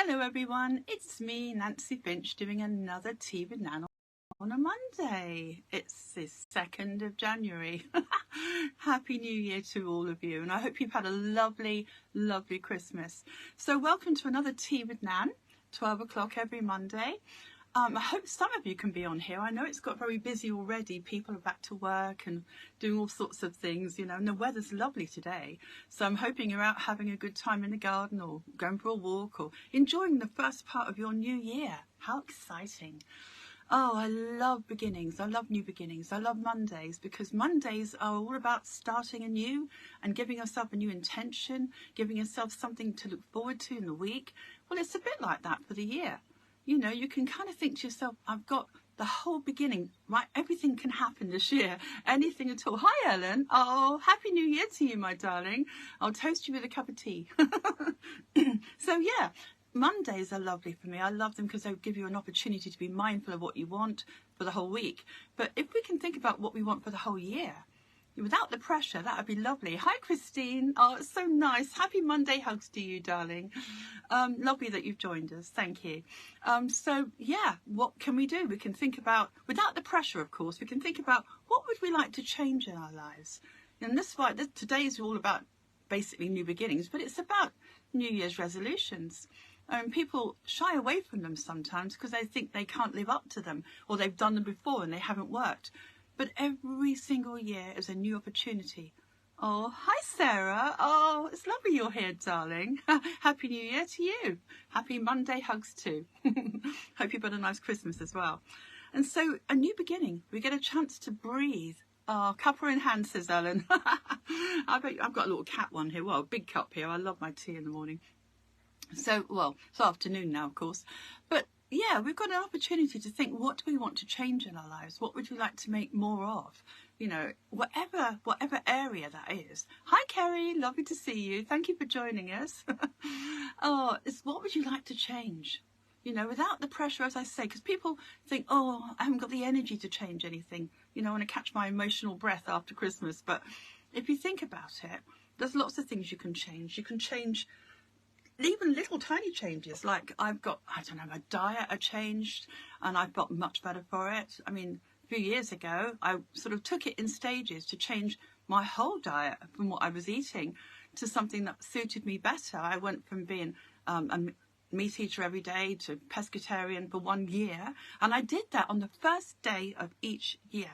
Hello everyone, it's me, Nancy Finch, doing another Tea with Nan on a Monday. It's the 2nd of January. Happy New Year to all of you, and I hope you've had a lovely, lovely Christmas. So welcome to another Tea with Nan, 12 o'clock every Monday. I hope some of you can be on here. I know it's got very busy already. People are back to work and doing all sorts of things, and the weather's lovely today. So I'm hoping you're out having a good time in the garden or going for a walk or enjoying the first part of your new year. How exciting. Oh, I love beginnings. I love new beginnings. I love Mondays because Mondays are all about starting anew and giving yourself a new intention, giving yourself something to look forward to in the week. Well, it's a bit like that for the year. You can kind of think to yourself, I've got the whole beginning, right? Everything can happen this year, anything at all. Hi, Ellen. Oh, Happy New Year to you, my darling. I'll toast you with a cup of tea. So, yeah, Mondays are lovely for me. I love them because they give you an opportunity to be mindful of what you want for the whole week. But if we can think about what we want for the whole year, without the pressure, that would be lovely. Hi, Christine. Oh, it's so nice. Happy Monday hugs to you, darling. Lovely that you've joined us. Thank you. So, yeah, what can we do? We can think about, without the pressure, of course, we can think about what would we like to change in our lives. And today is all about basically new beginnings, but it's about New Year's resolutions. People shy away from them sometimes because they think they can't live up to them or they've done them before and they haven't worked. But every single year is a new opportunity. Oh, hi, Sarah. Oh, it's lovely you're here, darling. Happy New Year to you. Happy Monday hugs too. Hope you've had a nice Christmas as well. And so a new beginning. We get a chance to breathe. Oh, cuppa in hand, says Ellen. I've got a little cat one here. Well, a big cup here. I love my tea in the morning. So, well, it's afternoon now, of course. But yeah, we've got an opportunity to think, what do we want to change in our lives? What would we like to make more of? Whatever area that is. Hi, Kerry. Lovely to see you. Thank you for joining us. It's what would you like to change? Without the pressure, as I say, because people think, oh, I haven't got the energy to change anything. I want to catch my emotional breath after Christmas. But if you think about it, there's lots of things you can change. You can change even little tiny changes, like my diet I changed and I've got much better for it. I mean, a few years ago, I sort of took it in stages to change my whole diet from what I was eating to something that suited me better. I went from being a meat eater every day to pescatarian for 1 year. And I did that on the first day of each year.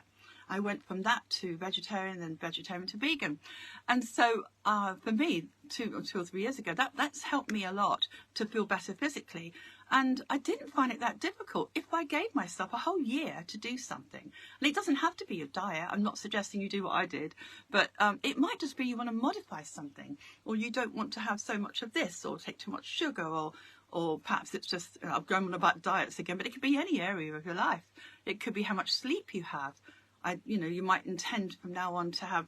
I went from that to vegetarian, then vegetarian to vegan. And so for me, 2 or 3 years ago, that's helped me a lot to feel better physically. And I didn't find it that difficult if I gave myself a whole year to do something. And it doesn't have to be your diet. I'm not suggesting you do what I did, but it might just be you want to modify something, or you don't want to have so much of this or take too much sugar, or perhaps it's just, I'm going on about diets again, but it could be any area of your life. It could be how much sleep you have. You might intend from now on to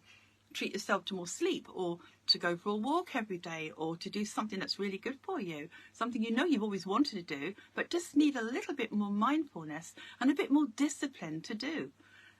treat yourself to more sleep, or to go for a walk every day, or to do something that's really good for you, something you've always wanted to do, but just need a little bit more mindfulness and a bit more discipline to do.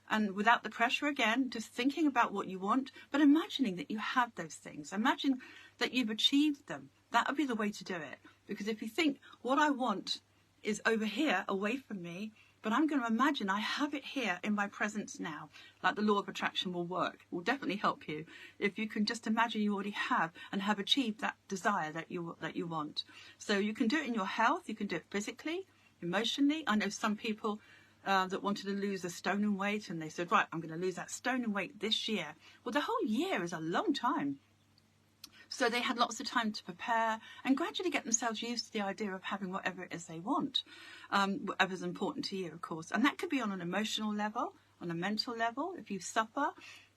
And without the pressure again, just thinking about what you want, but imagining that you have those things. Imagine that you've achieved them. That would be the way to do it. Because if you think, what I want is over here, away from me, but I'm going to imagine I have it here in my presence now. Like the law of attraction will work. Will definitely help you if you can just imagine you already have and have achieved that desire that you want. So you can do it in your health. You can do it physically, emotionally. I know some people that wanted to lose a stone in weight, and they said, right, I'm going to lose that stone in weight this year. Well, the whole year is a long time. So they had lots of time to prepare and gradually get themselves used to the idea of having whatever it is they want, whatever's important to you, of course. And that could be on an emotional level, on a mental level. If you suffer,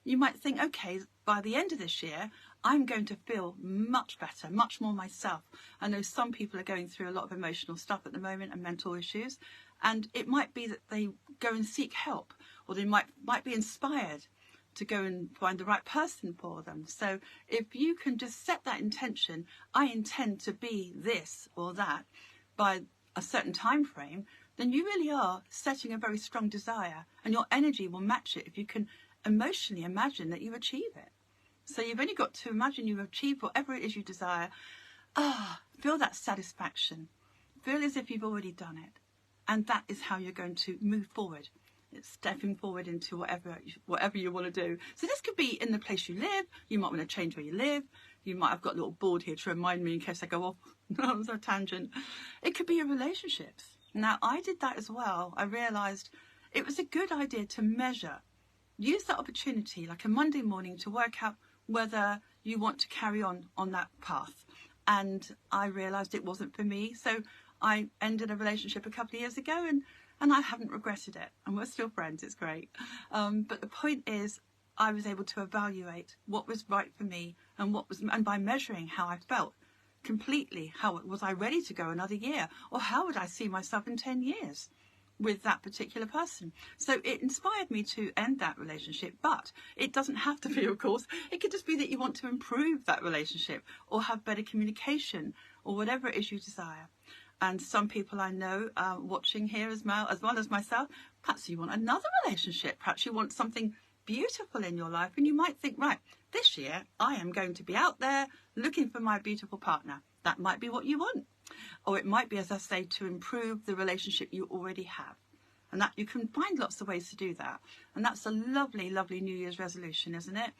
you might think, okay, by the end of this year, I'm going to feel much better, much more myself. I know some people are going through a lot of emotional stuff at the moment and mental issues. And it might be that they go and seek help, or they might be inspired to go and find the right person for them. So if you can just set that intention, I intend to be this or that by a certain time frame, then you really are setting a very strong desire, and your energy will match it if you can emotionally imagine that you achieve it. So you've only got to imagine you've achieved whatever it is you desire. Feel that satisfaction. feel as if you've already done it. And that is how you're going to move forward. It's stepping forward into whatever you want to do. So this could be in the place you live. You might want to change where you live. You might have got a little board here to remind me in case I go off on a tangent. It could be your relationships. Now, I did that as well. I realised it was a good idea to measure. Use that opportunity, like a Monday morning, to work out whether you want to carry on that path. And I realised it wasn't for me. So I ended a relationship a couple of years ago, and I haven't regretted it. And we're still friends. It's great. But the point is, I was able to evaluate what was right for me and by measuring how I felt completely, was I ready to go another year, or how would I see myself in 10 years with that particular person. So it inspired me to end that relationship, but it doesn't have to be, of course. It could just be that you want to improve that relationship or have better communication or whatever it is you desire. And some people I know watching here as well as myself, perhaps you want another relationship. Perhaps you want something beautiful in your life, and you might think, right, this year I am going to be out there looking for my beautiful partner. That might be what you want. Or it might be, as I say, to improve the relationship you already have. And that you can find lots of ways to do that. And that's a lovely, lovely New Year's resolution, isn't it?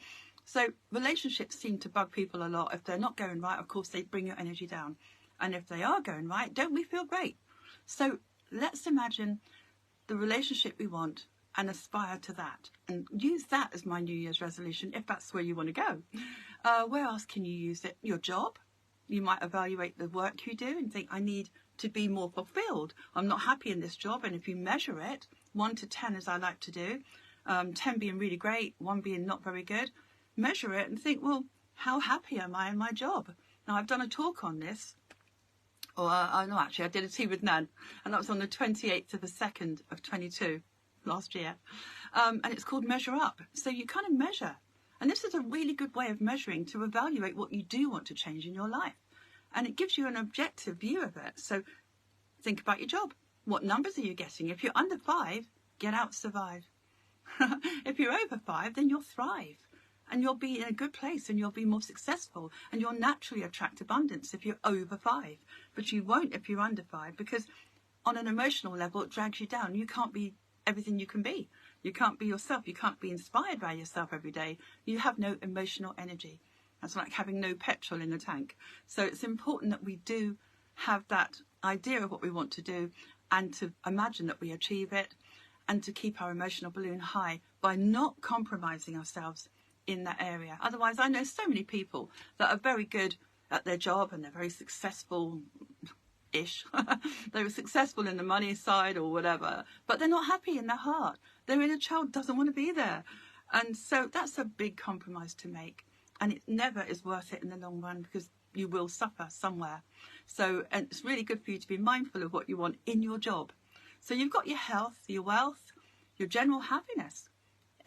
So relationships seem to bug people a lot. If they're not going right, of course, they bring your energy down. And if they are going right, don't we feel great? So let's imagine the relationship we want and aspire to that. And use that as my New Year's resolution, if that's where you want to go. Where else can you use it? Your job. You might evaluate the work you do and think, I need to be more fulfilled. I'm not happy in this job. And if you measure it, 1 to 10, as I like to do, 10 being really great, 1 being not very good, measure it and think, well, how happy am I in my job? Now, I've done a talk on this. I did a tea with Nan, and that was on the 28th of the 2nd of 22 last year. And it's called Measure Up. So you kind of measure. And this is a really good way of measuring to evaluate what you do want to change in your life. And it gives you an objective view of it. So think about your job. What numbers are you getting? If you're under 5, get out, survive. If you're over 5, then you'll thrive. And you'll be in a good place, and you'll be more successful, and you'll naturally attract abundance if you're over 5. But you won't if you're under 5, because on an emotional level, it drags you down. You can't be everything you can be. You can't be yourself. You can't be inspired by yourself every day. You have no emotional energy. That's like having no petrol in the tank. So it's important that we do have that idea of what we want to do, and to imagine that we achieve it, and to keep our emotional balloon high by not compromising ourselves in that area. Otherwise, I know so many people that are very good at their job and they're very successful-ish. They're successful in the money side or whatever, but they're not happy in their heart. Their inner child doesn't want to be there. And so that's a big compromise to make. And it never is worth it in the long run, because you will suffer somewhere. So, and it's really good for you to be mindful of what you want in your job. So you've got your health, your wealth, your general happiness,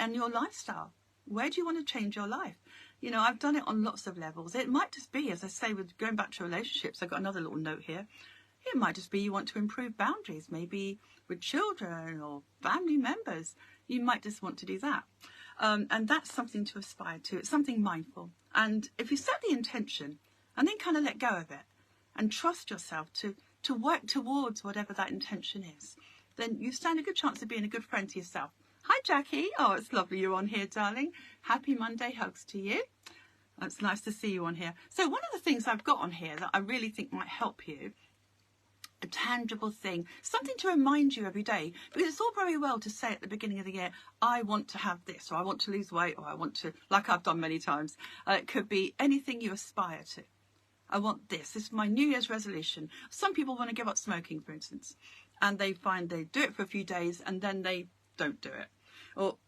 and your lifestyle. Where do you want to change your life? You know, I've done it on lots of levels. It might just be, as I say, with going back to relationships, I've got another little note here. It might just be you want to improve boundaries, maybe with children or family members. You might just want to do that. And that's something to aspire to. It's something mindful. And if you set the intention and then kind of let go of it and trust yourself to work towards whatever that intention is, then you stand a good chance of being a good friend to yourself. Hi, Jackie. Oh, it's lovely you're on here, darling. Happy Monday. Hugs to you. It's nice to see you on here. So one of the things I've got on here that I really think might help you, a tangible thing, something to remind you every day, because it's all very well to say at the beginning of the year, I want to have this, or I want to lose weight, or I want to, like I've done many times. It could be anything you aspire to. I want this. This is my New Year's resolution. Some people want to give up smoking, for instance, and they find they do it for a few days and then they don't do it. Or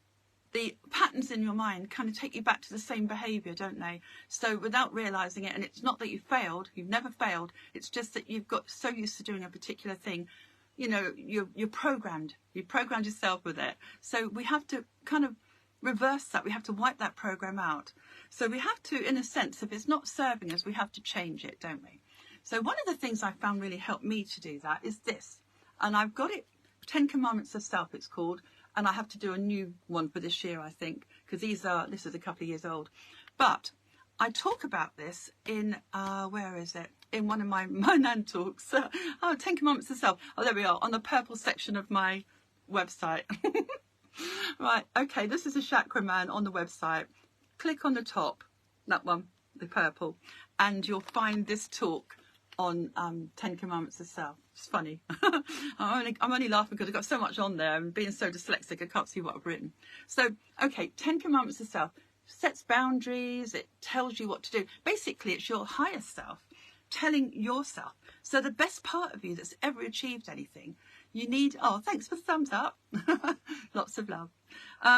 the patterns in your mind kind of take you back to the same behaviour, don't they? So without realising it, and it's not that you failed, you've never failed, it's just that you've got so used to doing a particular thing, you know, you're programmed. You programmed yourself with it. So we have to kind of reverse that. We have to wipe that program out. So we have to, in a sense, if it's not serving us, we have to change it, don't we? So one of the things I found really helped me to do that is this. And I've got it, 10 Commandments of Self, it's called. And I have to do a new one for this year, I think, because this is a couple of years old. But I talk about this in, where is it? in one of my Nan talks. 10 Commandments of Self. Oh, there we are, on the purple section of my website. Right, okay, this is a Chakra Man on the website. Click on the top, that one, the purple, and you'll find this talk on 10 Commandments of Self. It's funny. I'm only laughing because I've got so much on there, and being so dyslexic, I can't see what I've written. So, okay, 10 Commandments of Self sets boundaries. It tells you what to do. Basically, it's your higher self telling yourself. So the best part of you that's ever achieved anything, you need, oh, thanks for the thumbs up. Lots of love.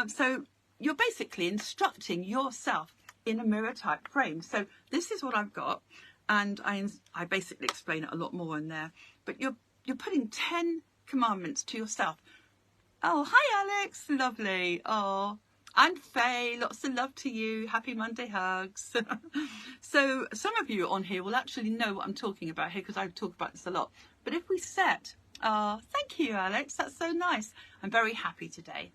So you're basically instructing yourself in a mirror type frame. So this is what I've got, and I basically explain it a lot more in there. But you're putting 10 commandments to yourself. Oh, hi Alex, lovely. Oh, and Faye, lots of love to you. Happy Monday hugs. So some of you on here will actually know what I'm talking about here, because I talk about this a lot. But if we set, oh, thank you, Alex. That's so nice. I'm very happy today.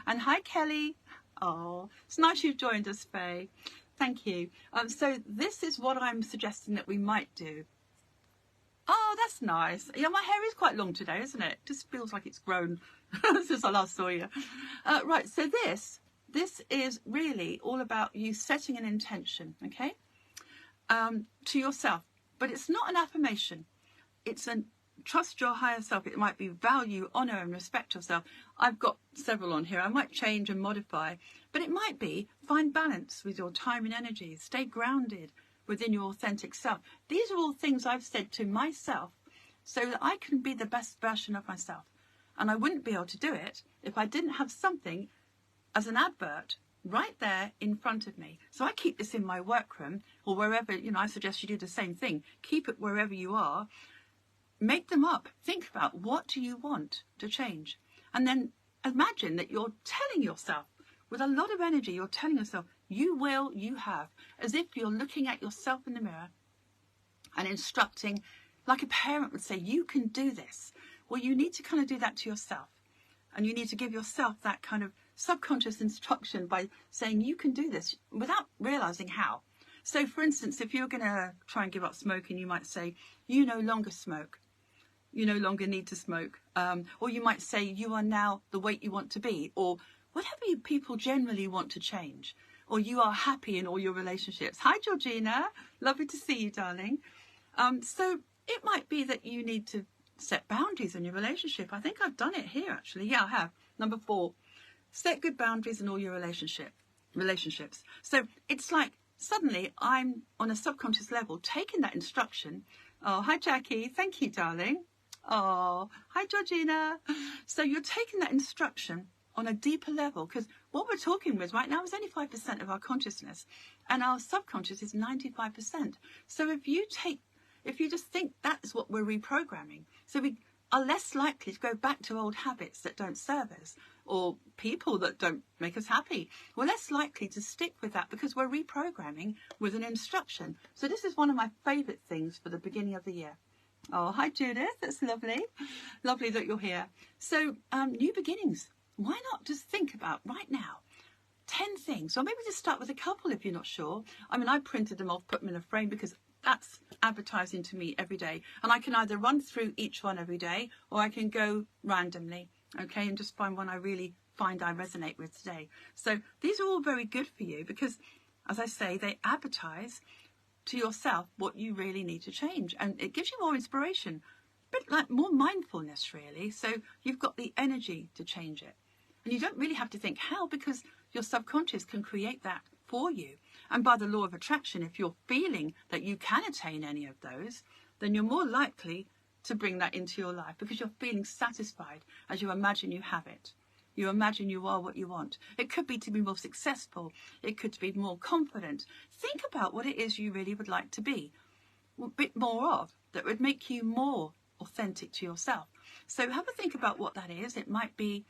And hi, Kelly. Oh, it's nice you've joined us, Faye. Thank you. So this is what I'm suggesting that we might do. Oh, that's nice. Yeah, my hair is quite long today, isn't it? Just feels like it's grown since I last saw you. Right, so this is really all about you setting an intention, okay, to yourself. But it's not an affirmation. It's an trust your higher self. It might be value, honour and respect yourself. I've got several on here. I might change and modify. But it might be find balance with your time and energy. Stay grounded within your authentic self. These are all things I've said to myself so that I can be the best version of myself. And I wouldn't be able to do it if I didn't have something as an advert right there in front of me. So I keep this in my workroom or wherever, I suggest you do the same thing. Keep it wherever you are. Make them up. Think about, what do you want to change? And then imagine that you're telling yourself with a lot of energy, you're telling yourself, you will, you have, as if you're looking at yourself in the mirror and instructing, like a parent would say, you can do this. Well, you need to kind of do that to yourself. And you need to give yourself that kind of subconscious instruction by saying you can do this without realizing how. So, for instance, if you're going to try and give up smoking, you might say, you no longer smoke. You no longer need to smoke. Or you might say, you are now the weight you want to be. Or whatever people generally want to change. Or you are happy in all your relationships. Hi, Georgina. Lovely to see you, darling. So it might be that you need to set boundaries in your relationship. I think I've done it here, actually. Yeah, I have. Number 4, set good boundaries in all your relationships. So it's like suddenly I'm on a subconscious level taking that instruction. Oh, hi, Jackie. Thank you, darling. Oh, hi, Georgina. So you're taking that instruction on a deeper level, because what we're talking with right now is only 5% of our consciousness, and our subconscious is 95%. So if you just think that's what we're reprogramming, so we are less likely to go back to old habits that don't serve us or people that don't make us happy. We're less likely to stick with that because we're reprogramming with an instruction. So this is one of my favourite things for the beginning of the year. Oh, hi, Judith. That's lovely. Lovely that you're here. So new beginnings. Why not just think about right now 10 things, or maybe just start with a couple if you're not sure. I mean, I printed them off, put them in a frame, because that's advertising to me every day. And I can either run through each one every day, or I can go randomly, okay, and just find one I really find I resonate with today. So these are all very good for you because, as I say, they advertise to yourself what you really need to change. And it gives you more inspiration, a bit like more mindfulness, really. So you've got the energy to change it. And you don't really have to think how, because your subconscious can create that for you. And by the law of attraction, if you're feeling that you can attain any of those, then you're more likely to bring that into your life because you're feeling satisfied as you imagine you have it. You imagine you are what you want. It could be to be more successful. It could be more confident. Think about what it is you really would like to be, a bit more of, that would make you more authentic to yourself. So have a think about what that is. It might be,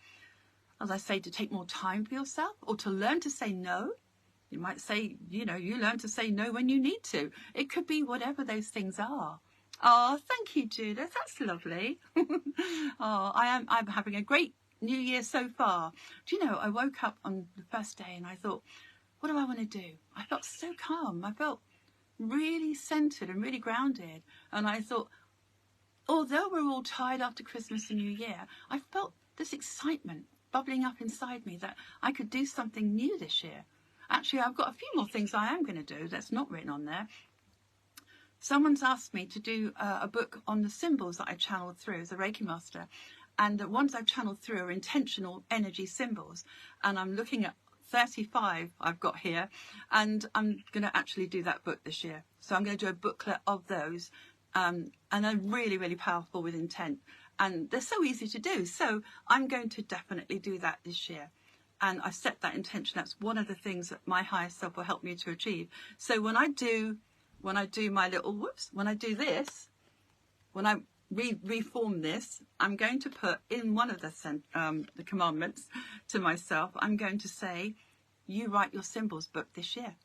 as I say, to take more time for yourself, or to learn to say no. You might say, you learn to say no when you need to. It could be whatever those things are. Oh, thank you, Judith. That's lovely. Oh, I'm having a great New Year so far. Do you know, I woke up on the first day and I thought, what do I want to do? I felt so calm. I felt really centered and really grounded. And I thought, although we're all tired after Christmas and New Year, I felt this excitement bubbling up inside me that I could do something new this year. Actually, I've got a few more things I am going to do that's not written on there. Someone's asked me to do a book on the symbols that I channeled through as a Reiki master. And the ones I've channeled through are intentional energy symbols. And I'm looking at 35 I've got here. And I'm going to actually do that book this year. So I'm going to do a booklet of those. And they're really, really powerful with intent. And they're so easy to do. So I'm going to definitely do that this year. And I set that intention. That's one of the things that my higher self will help me to achieve. So when I do my little, when I do this, when I reform this, I'm going to put in one of the commandments to myself, I'm going to say, you write your symbols book this year.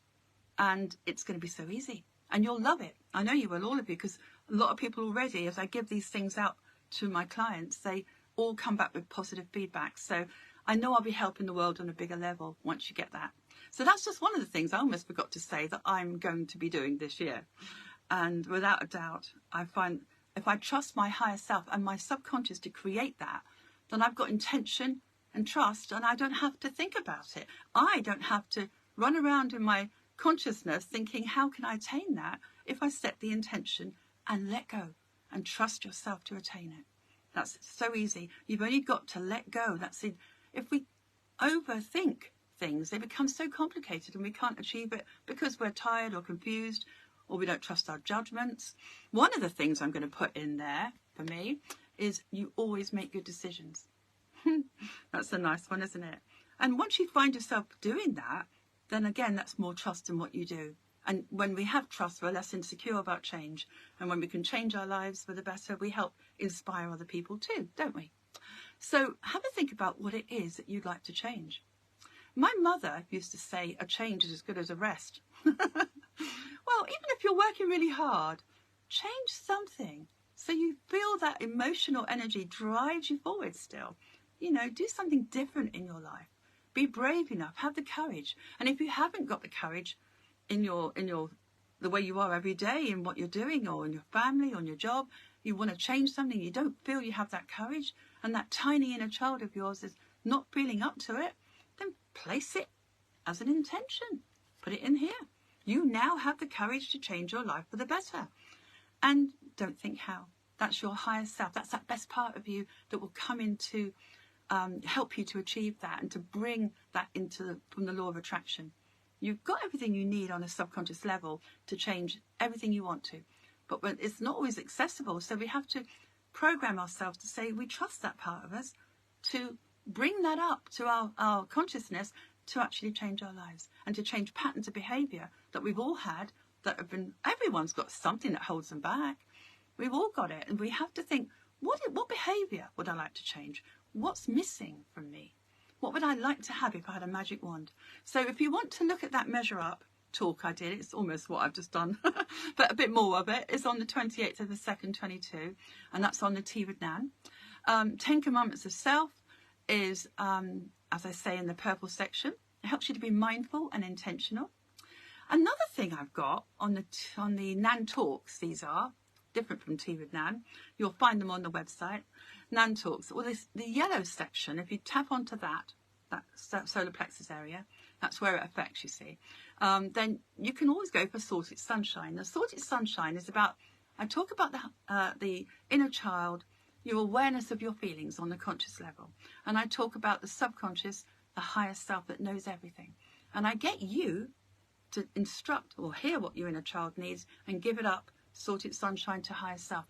And it's going to be so easy. And you'll love it. I know you will, all of you, because a lot of people already, as I give these things out to my clients, they all come back with positive feedback. So I know I'll be helping the world on a bigger level once you get that. So that's just one of the things I almost forgot to say that I'm going to be doing this year. And without a doubt, I find if I trust my higher self and my subconscious to create that, then I've got intention and trust, and I don't have to think about it. I don't have to run around in my consciousness thinking, how can I attain that? If I set the intention and let go and trust yourself to attain it. That's so easy. You've only got to let go. That's it. If we overthink things, they become so complicated and we can't achieve it because we're tired or confused or we don't trust our judgments. One of the things I'm going to put in there for me is you always make good decisions. That's a nice one, isn't it? And once you find yourself doing that, then again, that's more trust in what you do. And when we have trust, we're less insecure about change. And when we can change our lives for the better, we help inspire other people too, don't we? So have a think about what it is that you'd like to change. My mother used to say, a change is as good as a rest. Well, even if you're working really hard, change something so you feel that emotional energy drives you forward still. You know, do something different in your life. Be brave enough, have the courage. And if you haven't got the courage in the way you are every day, in what you're doing, or in your family, or in your job, you want to change something, you don't feel you have that courage, and that tiny inner child of yours is not feeling up to it, then place it as an intention. Put it in here. You now have the courage to change your life for the better. And don't think how. That's your higher self. That's that best part of you that will come in to help you to achieve that and to bring that from the law of attraction. You've got everything you need on a subconscious level to change everything you want to. But it's not always accessible. So we have to program ourselves to say we trust that part of us to bring that up to our consciousness to actually change our lives and to change patterns of behavior that we've all had that have been, everyone's got something that holds them back. We've all got it. And we have to think, what behavior would I like to change? What's missing from me? What would I like to have if I had a magic wand? So if you want to look at that Measure Up talk I did, it's almost what I've just done, but a bit more of it. It's on the 28th of the 2nd, 22, and that's on the Tea with Nan. 10 Commandments of Self is, as I say in the purple section, it helps you to be mindful and intentional. Another thing I've got on the Nan Talks, these are different from Tea with Nan. You'll find them on the website. Nan Talks. Well, the yellow section, if you tap onto that solar plexus area, that's where it affects, you see. Then you can always go for Sorted Sunshine. The Sorted Sunshine is about, I talk about the inner child, your awareness of your feelings on the conscious level. And I talk about the subconscious, the higher self that knows everything. And I get you to instruct or hear what your inner child needs and give it up, Sorted Sunshine to higher self.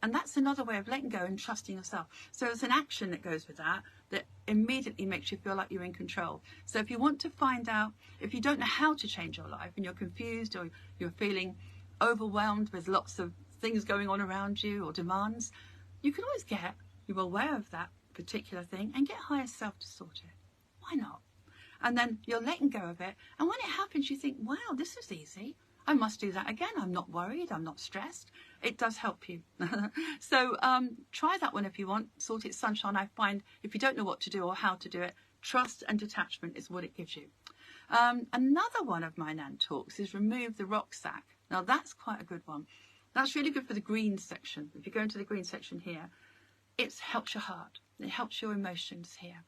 And that's another way of letting go and trusting yourself. So there's an action that goes with that immediately makes you feel like you're in control. So if you want to find out, if you don't know how to change your life and you're confused or you're feeling overwhelmed with lots of things going on around you or demands, you can always you're aware of that particular thing and get higher self to sort it. Why not? And then you're letting go of it. And when it happens, you think, wow, this is easy. I must do that again. I'm not worried. I'm not stressed. It does help you. So try that one if you want. Sorted Sunshine, I find if you don't know what to do or how to do it, trust and detachment is what it gives you. Another one of my Nan Talks is Remove the Rucksack. Now that's quite a good one. That's really good for the green section. If you go into the green section here, it helps your heart. It helps your emotions here.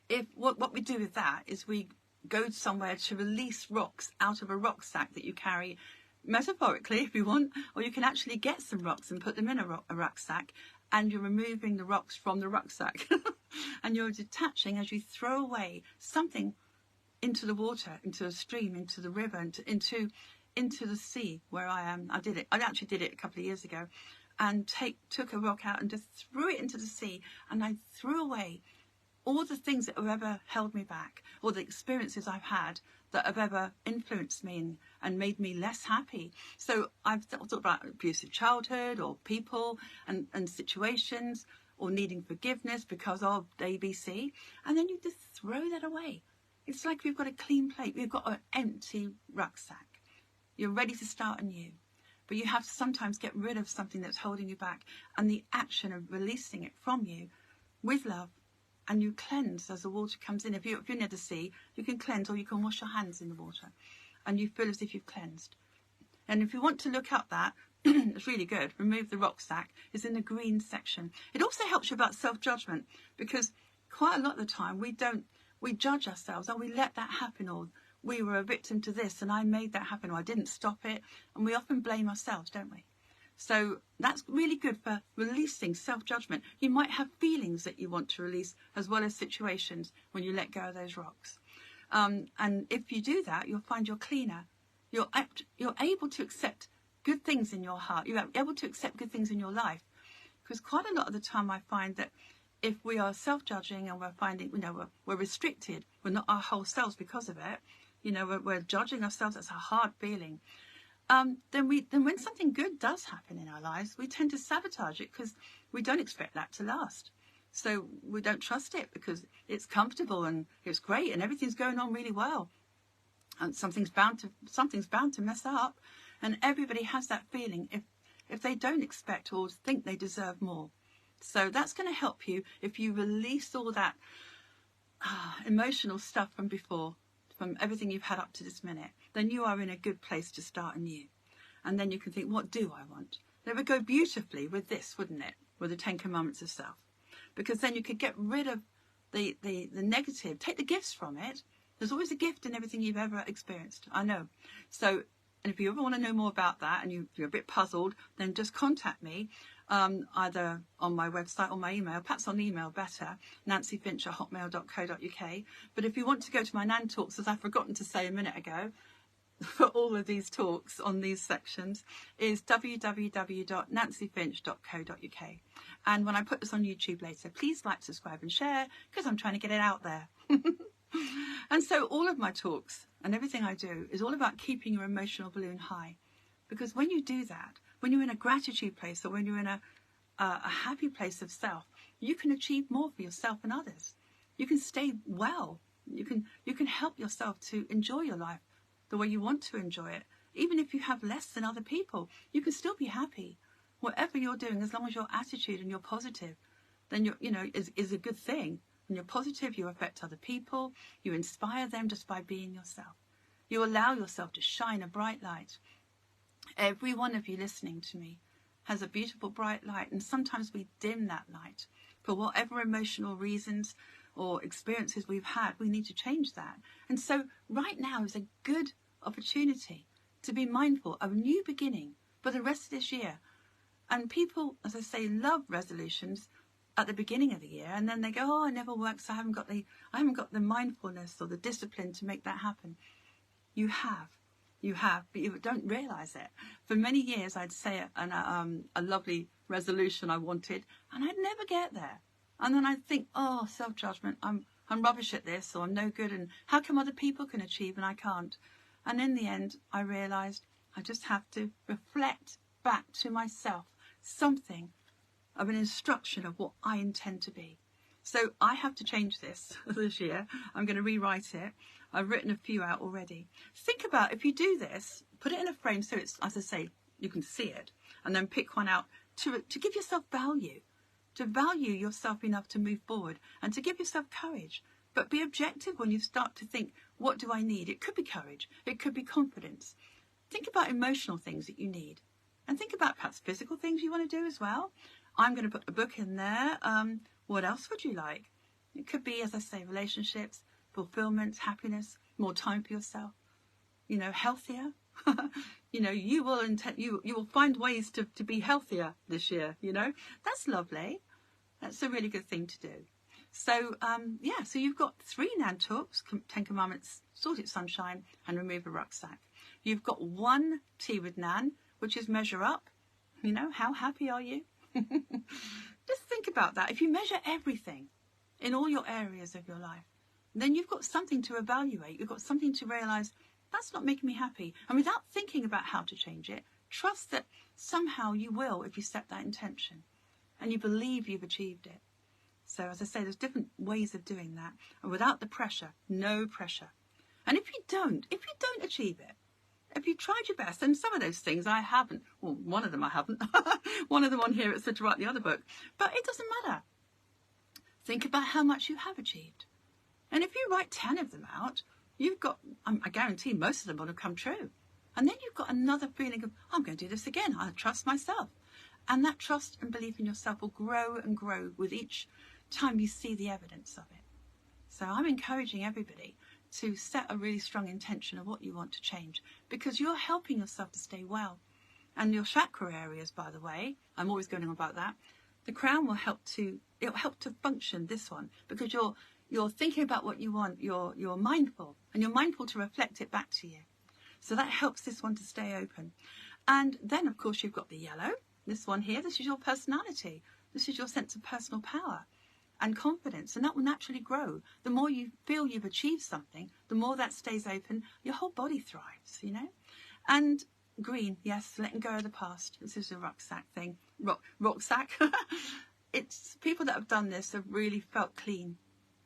If what we do with that is we go somewhere to release rocks out of a rucksack that you carry, metaphorically if you want, or you can actually get some rocks and put them in a rucksack, and you're removing the rocks from the rucksack and you're detaching as you throw away something into the water, into a stream, into the river, into the sea where I am. I actually did it a couple of years ago, and took a rock out and just threw it into the sea, and I threw away all the things that have ever held me back, or the experiences I've had that have ever influenced me and made me less happy. So I've thought about abusive childhood, or people and situations, or needing forgiveness because of ABC, and then you just throw that away. It's like we've got a clean plate. We've got an empty rucksack. You're ready to start anew. But you have to sometimes get rid of something that's holding you back, and the action of releasing it from you with love. And you cleanse as the water comes in. If you're near the sea, you can cleanse, or you can wash your hands in the water, and you feel as if you've cleansed. And if you want to look up that, it's really good. Remove the rucksack. It's in the green section. It also helps you about self-judgment, because quite a lot of the time we judge ourselves, and we let that happen, or we were a victim to this and I made that happen, or I didn't stop it. And we often blame ourselves, don't we? So that's really good for releasing self-judgment. You might have feelings that you want to release, as well as situations, when you let go of those rocks. And if you do that, you'll find you're cleaner. You're able to accept good things in your heart. You're able to accept good things in your life. Because quite a lot of the time I find that if we are self-judging and we're finding, we're restricted, we're not our whole selves because of it, we're judging ourselves, that's a hard feeling. Then when something good does happen in our lives, we tend to sabotage it because we don't expect that to last. So we don't trust it because it's comfortable and it's great and everything's going on really well. And something's bound to mess up, and everybody has that feeling if they don't expect or think they deserve more. So that's going to help you if you release all that emotional stuff from before, from everything you've had up to this minute. Then you are in a good place to start anew. And then you can think, what do I want? That would go beautifully with this, wouldn't it? With the 10 Commandments of Self. Because then you could get rid of the negative, take the gifts from it. There's always a gift in everything you've ever experienced. I know. So, and if you ever want to know more about that and you're a bit puzzled, then just contact me, either on my website or my email, perhaps on email better, nancyfinch@hotmail.co.uk. But if you want to go to my Nan Talks, as I've forgotten to say a minute ago, for all of these talks on these sections, is www.nancyfinch.co.uk. And when I put this on YouTube later, please like, subscribe and share, because I'm trying to get it out there. And so all of my talks and everything I do is all about keeping your emotional balloon high. Because when you do that, when you're in a gratitude place, or when you're in a happy place of self, you can achieve more for yourself and others. You can stay well. You can help yourself to enjoy your life the way you want to enjoy it. Even if you have less than other people, you can still be happy. Whatever you're doing, as long as your attitude and you're positive, then is a good thing. When you're positive, you affect other people. You inspire them just by being yourself. You allow yourself to shine a bright light. Every one of you listening to me has a beautiful bright light, and sometimes we dim that light for whatever emotional reasons or experiences we've had. We need to change that. And so right now is a good opportunity to be mindful of a new beginning for the rest of this year. And people, as I say, love resolutions at the beginning of the year, and then they go, oh, it never works. I haven't got the mindfulness or the discipline to make that happen. You have, but you don't realize it. For many years, I'd say a lovely resolution I wanted, and I'd never get there. And then I'd think, oh, self-judgment, I'm rubbish at this, or I'm no good, and how come other people can achieve and I can't? And in the end, I realized I just have to reflect back to myself something of an instruction of what I intend to be. So I have to change this year. I'm going to rewrite it. I've written a few out already. Think about, if you do this, put it in a frame so it's, as I say, you can see it, and then pick one out to give yourself value, to value yourself enough to move forward, and to give yourself courage. But be objective when you start to think, what do I need? It could be courage. It could be confidence. Think about emotional things that you need. And think about perhaps physical things you want to do as well. I'm going to put a book in there. What else would you like? It could be, as I say, relationships, fulfillment, happiness, more time for yourself, healthier. You will find ways to be healthier this year, That's lovely. That's a really good thing to do. So, so you've got 3 Nan talks, 10 Commandments, Sort It Sunshine, and Remove a Rucksack. You've got 1 Tea with Nan, which is measure up. How happy are you? Just think about that. If you measure everything in all your areas of your life, then you've got something to evaluate. You've got something to realize that's not making me happy. And without thinking about how to change it, trust that somehow you will if you set that intention and you believe you've achieved it. So as I say, there's different ways of doing that. And without the pressure, no pressure. And if you don't achieve it, if you tried your best, and some of those things I haven't, well, one of them I haven't, one of them on here, it said to write the other book, but it doesn't matter. Think about how much you have achieved. And if you write 10 of them out, you've got, I guarantee most of them will have come true. And then you've got another feeling of, I'm going to do this again. I trust myself. And that trust and belief in yourself will grow and grow with each time you see the evidence of it. So I'm encouraging everybody to set a really strong intention of what you want to change, because you're helping yourself to stay well. And your chakra areas, by the way, I'm always going on about that. The crown will help to function, this one, because you're thinking about what you want, you're mindful, and you're mindful to reflect it back to you. So that helps this one to stay open. And then, of course, you've got the yellow, this one here. This is your personality. This is your sense of personal power and confidence, and that will naturally grow. The more you feel you've achieved something, the more that stays open, your whole body thrives, And green, yes, letting go of the past. This is a rucksack thing. Rucksack. It's people that have done this have really felt clean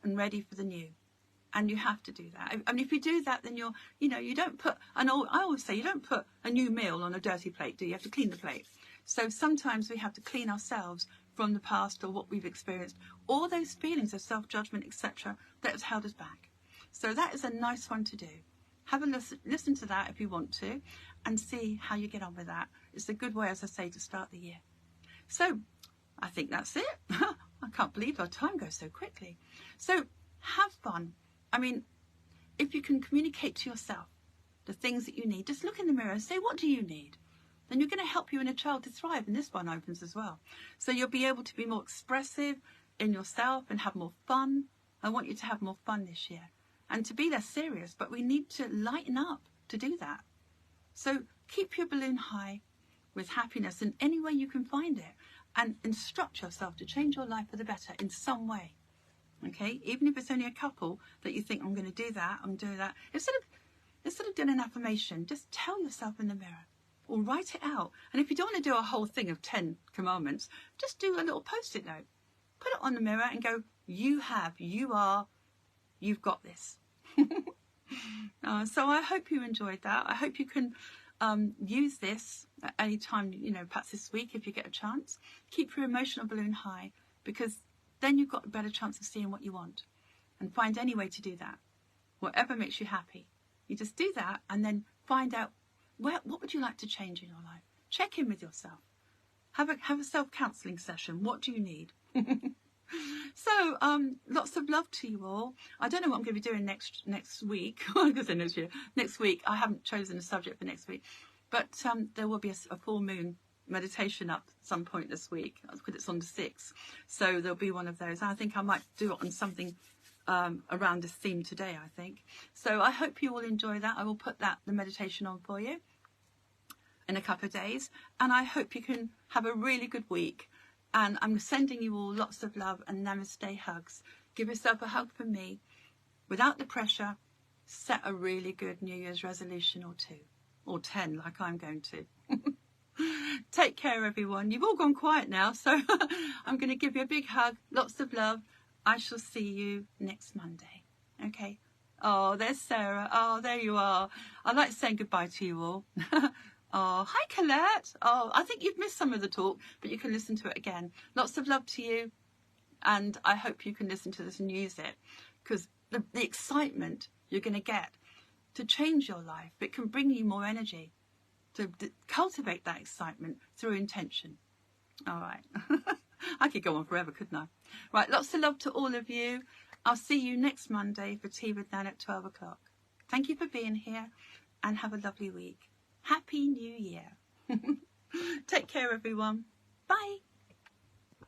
and ready for the new. And you have to do that. I mean, if you do that, then you don't put, I always say, you don't put a new meal on a dirty plate, do you? You have to clean the plate. So sometimes we have to clean ourselves from the past or what we've experienced, all those feelings of self-judgment, etc., that has held us back. So that is a nice one to do. Have a listen to that if you want to, and see how you get on with that. It's a good way, as I say, to start the year. So I think that's it. I can't believe our time goes so quickly. So have fun. I mean, if you can communicate to yourself the things that you need, just look in the mirror and say, what do you need? Then you're going to help your inner child to thrive. And this one opens as well. So you'll be able to be more expressive in yourself and have more fun. I want you to have more fun this year and to be less serious, but we need to lighten up to do that. So keep your balloon high with happiness in any way you can find it, and instruct yourself to change your life for the better in some way. Okay, even if it's only a couple that you think, I'm going to do that, I'm doing that. Instead of doing an affirmation, just tell yourself in the mirror or write it out. And if you don't want to do a whole thing of 10 commandments, just do a little post-it note. Put it on the mirror and go, you've got this. So I hope you enjoyed that. I hope you can use this at any time, perhaps this week if you get a chance. Keep your emotional balloon high, because then you've got a better chance of seeing what you want, and find any way to do that. Whatever makes you happy. You just do that and then find out what would you like to change in your life. Check in with yourself. Have a self-counselling session. What do you need? So lots of love to you all. I don't know what I'm going to be doing next week. I'm going to say next year. Next week, I haven't chosen a subject for next week, but there will be a full moon meditation up at some point this week, because it's on the 6th. So there'll be one of those. I think I might do it on something around this theme today, I think. So I hope you all enjoy that. I will put the meditation on for you in a couple of days, and I hope you can have a really good week. And I'm sending you all lots of love and namaste hugs. Give yourself a hug from me. Without the pressure, set a really good New Year's resolution or 2. Or 10, like I'm going to. Take care, everyone. You've all gone quiet now, so I'm going to give you a big hug. Lots of love. I shall see you next Monday. Okay? Oh, there's Sarah. Oh, there you are. I'd like saying goodbye to you all. Oh, hi, Colette. Oh, I think you've missed some of the talk, but you can listen to it again. Lots of love to you, and I hope you can listen to this and use it, because the excitement you're going to get to change your life, it can bring you more energy. to cultivate that excitement through intention. All right. I could go on forever, couldn't I? Right, lots of love to all of you. I'll see you next Monday for Tea with Nan at 12 o'clock. Thank you for being here and have a lovely week. Happy New Year. Take care, everyone. Bye.